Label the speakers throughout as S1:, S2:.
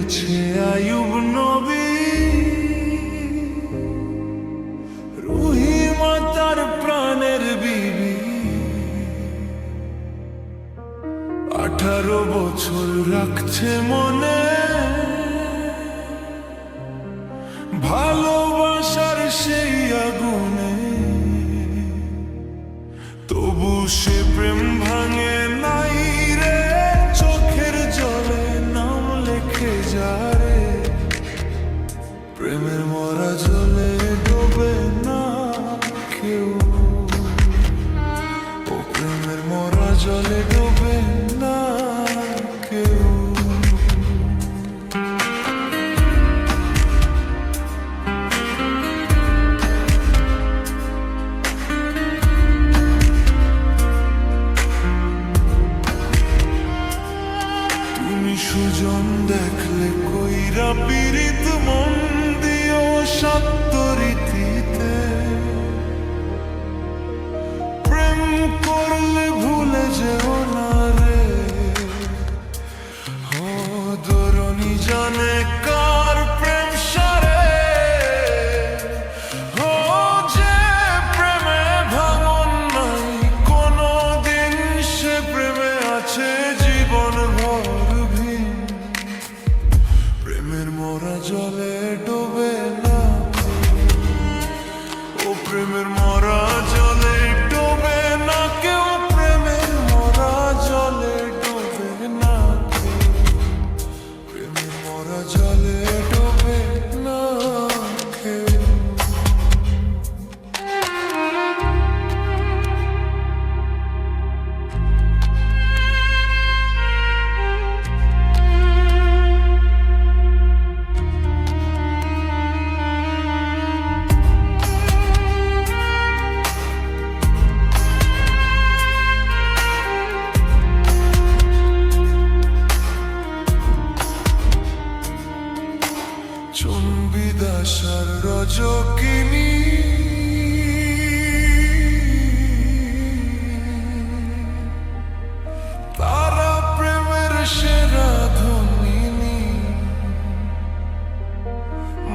S1: বলেছে আয়ুব নবী, রহিমা তার প্রাণের বিবি। 18 বছর রাখছে মনে ভালোবাসার সেই আগুনে, তবু সে প্রেম ভাঙে নাই রে। চোখের জলে নাম লেখে যারে, প্রেমের মরা জলে ডোবে না কেউ। ও প্রেমের মরা জলে ডোবে না কেউ। সুজন দেখলে কইরা পীড়িত মন দিও সত্য রীতিতে, প্রেম করলে ভুলে যেও না রে। ও দরনি জানে কার প্রেম সারে, ও যে প্রেমে ভাঙন নাই কোনো দিন, সে প্রেমে আছে জীবন ভর। প্রেমের মরা জলে ডোবে না, ও প্রেমের মরা জলে ডোবে না কেউ। প্রেমের মরা জলে ডোবে না কেউ। প্রেমের মরা জলে ডোবে না কেউ। চুম্বিদাসার রজকিনী, তারা প্রেমের সেরা ধনিনী।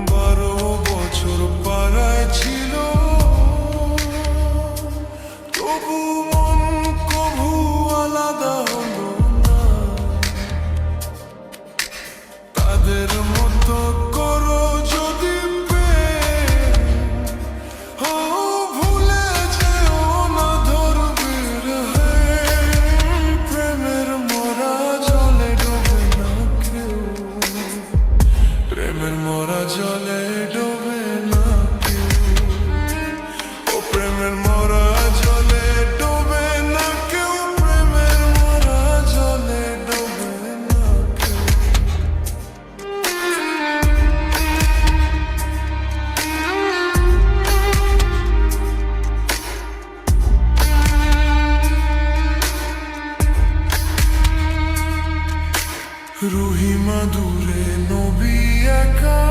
S1: 12 বছর পাড়ায় ছিল, তবু মন কভু আলাদা হলো না। তাদের মতো করো যদি প্রেম, ও ভুলে যেও না ধরবে রে। প্রেমের মরা জলে ডোবে না কেউ। প্রেমের মরা জলে ডোবে না কেউ। ও প্রেমের মরা জলে ডোবে না কেউ। প্রেমের মরা জলে ডোবে না কেউ। রহিমা দূরে নবী একা,